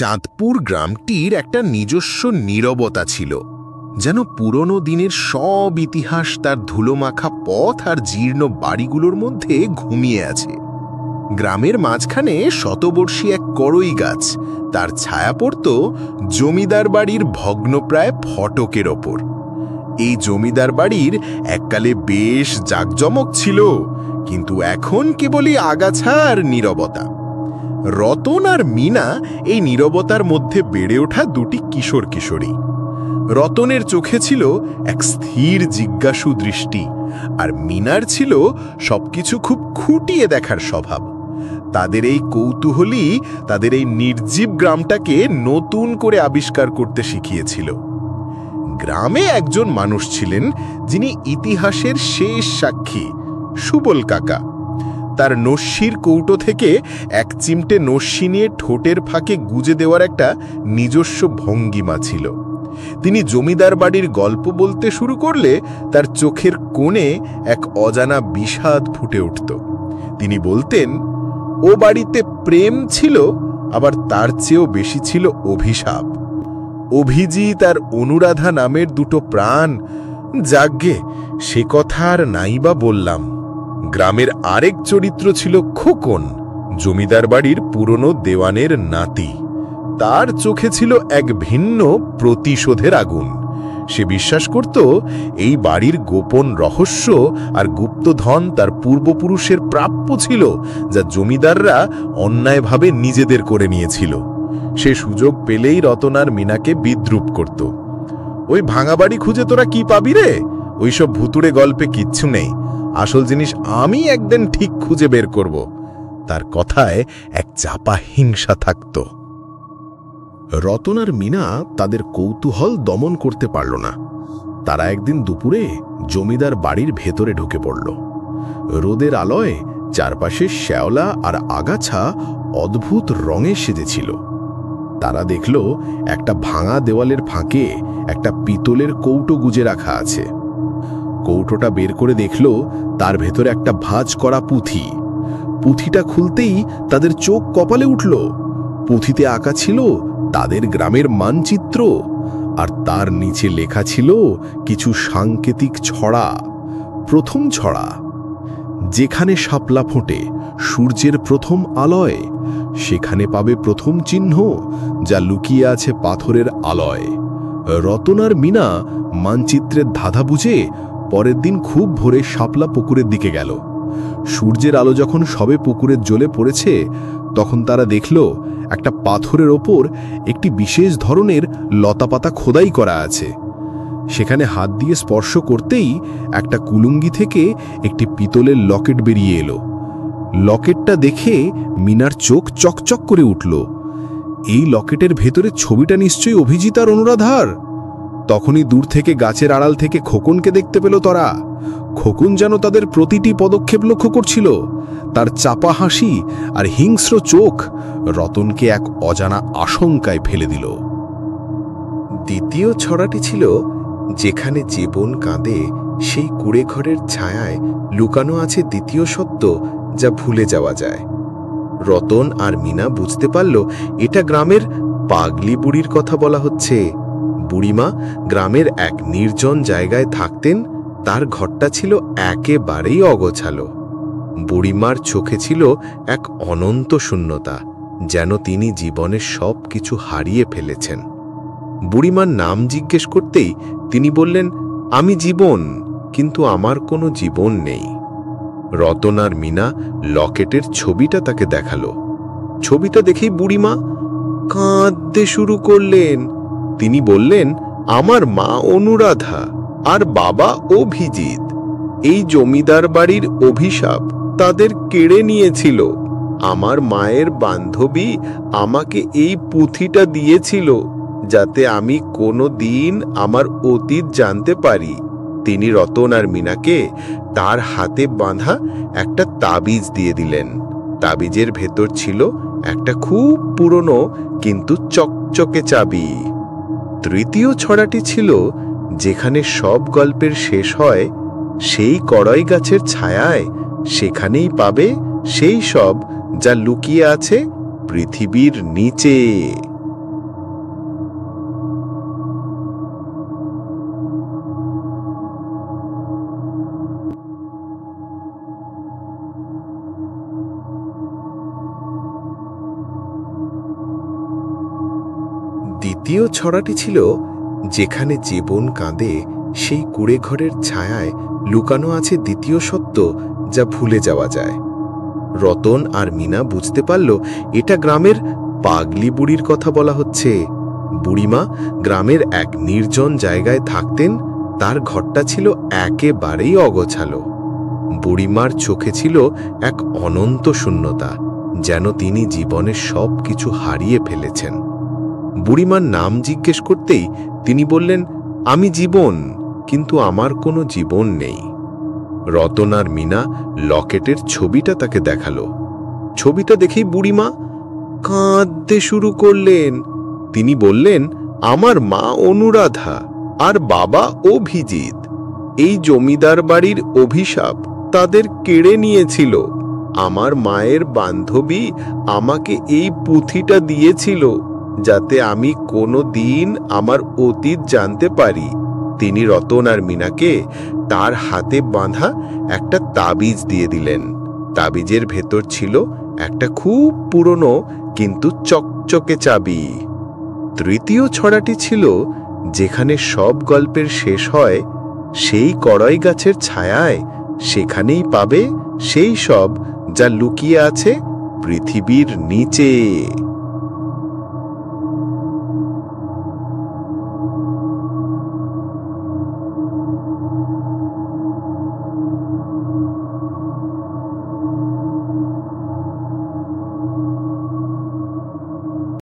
চাঁদপুর গ্রামটির একটা নিজস্ব নীরবতা ছিল, যেন পুরনো দিনের সব ইতিহাস তার ধুলোমাখা পথ আর জীর্ণ বাড়িগুলোর মধ্যে ঘুমিয়ে আছে। গ্রামের মাঝখানে শতবর্ষী এক কড়ই গাছ, তার ছায়া পড়ত জমিদার বাড়ির ভগ্নপ্রায় ফটকের ওপর। এই জমিদার বাড়ির এককালে বেশ জাঁকজমক ছিল, কিন্তু এখন কেবলই আগাছা আর নীরবতা। রতন আর মিনা এই নীরবতার মধ্যে বেড়ে ওঠা দুটি কিশোর কিশোরী। রতনের চোখে ছিল এক স্থির জিজ্ঞাসু দৃষ্টি, আর মিনার ছিল সবকিছু খুব খুঁটিয়ে দেখার স্বভাব। তাদের এই কৌতূহলী তাদের এই নির্জীব গ্রামটাকে নতুন করে আবিষ্কার করতে শিখিয়েছিল। গ্রামে একজন মানুষ ছিলেন যিনি ইতিহাসের শেষ সাক্ষী, সুবল কাকা। তার নস্যির কৌটো থেকে এক চিমটে নস্যি নিয়ে ঠোঁটের ফাঁকে গুজে দেওয়ার একটা নিজস্ব ভঙ্গিমা ছিল। তিনি জমিদার বাড়ির গল্প বলতে শুরু করলে তার চোখের কোণে এক অজানা বিষাদ ফুটে উঠত। তিনি বলতেন, ও বাড়িতে প্রেম ছিল, আবার তার চেয়েও বেশি ছিল অভিশাপ। অভিজিৎ আর অনুরাধা নামের দুটো প্রাণ, যাগ্গে সে কথা আর নাই বা বললাম। গ্রামের আরেক চরিত্র ছিল খোকন, জমিদার বাড়ির পুরনো দেওয়ানের নাতি। তার চোখে ছিল এক ভিন্ন প্রতিশোধের আগুন। সে বিশ্বাস করত এই বাড়ির গোপন রহস্য আর গুপ্তধন তার পূর্বপুরুষের প্রাপ্য ছিল, যা জমিদাররা অন্যায়ভাবে নিজেদের করে নিয়েছিল। সে সুযোগ পেলেই রতন আর মিনাকে বিদ্রূপ করত। ওই ভাঙা বাড়ি খুঁজে তোরা কি পাবি রে? ওইসব ভুতুড়ে গল্পে কিচ্ছু নেই, আসল জিনিস আমি একদিন ঠিক খুঁজে বের করব। তার কথায় এক চাপা হিংসা থাকত। রতন আর মিনা তাদের কৌতূহল দমন করতে পারল না। তারা একদিন দুপুরে জমিদার বাড়ির ভেতরে ঢুকে পড়ল। রোদের আলোয় চারপাশে শ্যাওলা আর আগাছা অদ্ভুত রঙে সেজেছিল। তারা দেখল একটা ভাঙা দেওয়ালের ফাঁকে একটা পিতলের কৌটো গুজে রাখা আছে। কৌটোটা বের করে দেখল তার ভেতরে একটা ভাঁজ করা পুঁথি। পুঁথিটা খুলতেই তাদের চোখ কপালে উঠল। পুঁথিতে আঁকা ছিল তাদের গ্রামের মানচিত্র, আর তার নিচে লেখা ছিল কিছু সাংকেতিক ছড়া। প্রথম ছড়া, যেখানে শাপলা ফোটে সূর্যের প্রথম আলোয়, সেখানে পাবে প্রথম চিহ্ন, যা লুকিয়ে আছে পাথরের আলয়। রতন আর মিনা মানচিত্রের ধাঁধা বুঝে পরের দিন খুব ভোরে শাপলা পুকুরের দিকে গেল। সূর্যের আলো যখন সবে পুকুরের জ্বলে পড়েছে, তখন তারা দেখল একটা পাথরের ওপর একটি বিশেষ ধরনের লতাপাতা খোদাই করা আছে। সেখানে হাত দিয়ে স্পর্শ করতেই একটা কুলুঙ্গি থেকে একটি পিতলের লকেট বেরিয়ে এলো। লকেটটা দেখে মিনার চোখ চকচক করে উঠল। এই লকেটের ভেতরে ছবিটা নিশ্চয়ই অভিজিৎ আর অনুরাধার। তখনই দূর থেকে গাছের আড়াল থেকে খোকনকে দেখতে পেল তারা। খোকন যেন তাদের প্রতিটি পদক্ষেপ লক্ষ্য করছিল। তার চাপা হাসি আর হিংস্র চোখ রতনকে এক অজানা আশঙ্কায় ফেলে দিল। দ্বিতীয় ছড়াটি ছিল, যেখানে জীবন কাঁদে সেই কুড়ে ঘরের ছায়ায় লুকানো আছে দ্বিতীয় সত্য, যা ভুলে যাওয়া যায়। রতন আর মিনা বুঝতে পারল এটা গ্রামের পাগলি বুড়ির কথা বলা হচ্ছে। বুড়িমা গ্রামের এক নির্জন জায়গায় থাকতেন। তার ঘরটা ছিল একেবারেই অগোছালো। বুড়িমার চোখে ছিল এক অনন্ত শূন্যতা, যেন তিনি জীবনের সব কিছু হারিয়ে ফেলেছেন। বুড়িমার নাম জিজ্ঞেস করতেই তিনি বললেন, আমি জীবন, কিন্তু আমার কোনো জীবন নেই। রতন আর মিনা লকেটের ছবিটা তাকে দেখালো। ছবিটা দেখেই বুড়িমা কাঁদতে শুরু করলেন। তিনি বললেন, আমার মা অনুরাধা আর বাবা অভিজিৎ। এই জমিদার বাড়ির অভিশাপ তাদের কেড়ে নিয়েছিল। আমার মায়ের বান্ধবী আমাকে এই পুঁথিটা দিয়েছিল, যাতে আমি কোনো দিন আমার অতীত জানতে পারি। তিনি রতন আর মিনাকে তার হাতে বাঁধা একটা তাবিজ দিয়ে দিলেন। তাবিজের ভেতর ছিল একটা খুব পুরনো কিন্তু চকচকে চাবি। তৃতীয় ছড়াটি ছিল, যেখানে সব গল্পের শেষ হয় সেই কড়ই গাছের ছায়ায়, সেখানেই পাবে সেই সব যা লুকিয়ে আছে পৃথিবীর নিচে। দ্বিতীয় ছড়াটি ছিল, যেখানে জীবন কাঁদে সেই কুঁড়ে ঘরের ছায়ায় লুকানো আছে দ্বিতীয় সত্য, যা ভুলে যাওয়া যায়। রতন আর মিনা বুঝতে পারল এটা গ্রামের পাগলি বুড়ির কথা বলা হচ্ছে। বুড়িমা গ্রামের এক নির্জন জায়গায় থাকতেন। তার ঘরটা ছিল একেবারেই অগোছালো। বুড়িমার চোখে ছিল এক অনন্ত শূন্যতা, যেন তিনি জীবনের সব কিছু হারিয়ে ফেলেছেন। বুড়িমার নাম জিজ্ঞেস করতেই তিনি বললেন, আমি জীবন, কিন্তু আমার কোনো জীবন নেই। রতন আর মিনা লকেটের ছবিটা তাকে দেখালো। ছবিটা দেখেই বুড়িমা কাঁদতে শুরু করলেন। তিনি বললেন, আমার মা অনুরাধা আর বাবা অভিজিৎ। এই জমিদার বাড়ির অভিশাপ তাদের কেড়ে নিয়েছিল। আমার মায়ের বান্ধবী আমাকে এই পুঁথিটা দিয়েছিল, যাতে আমি কোনো দিন আমার অতীত জানতে পারি। তিনি রতন আর মিনাকে তার হাতে বাঁধা একটা তাবিজ দিয়ে দিলেন। তাবিজের ভেতর ছিল একটা খুব পুরনো কিন্তু চকচকে চাবি। তৃতীয় ছড়াটি ছিল, যেখানে সব গল্পের শেষ হয়, সেই কড়াই গাছের ছায়ায় সেখানেই পাবে সেই সব যা লুকিয়ে আছে পৃথিবীর নিচে।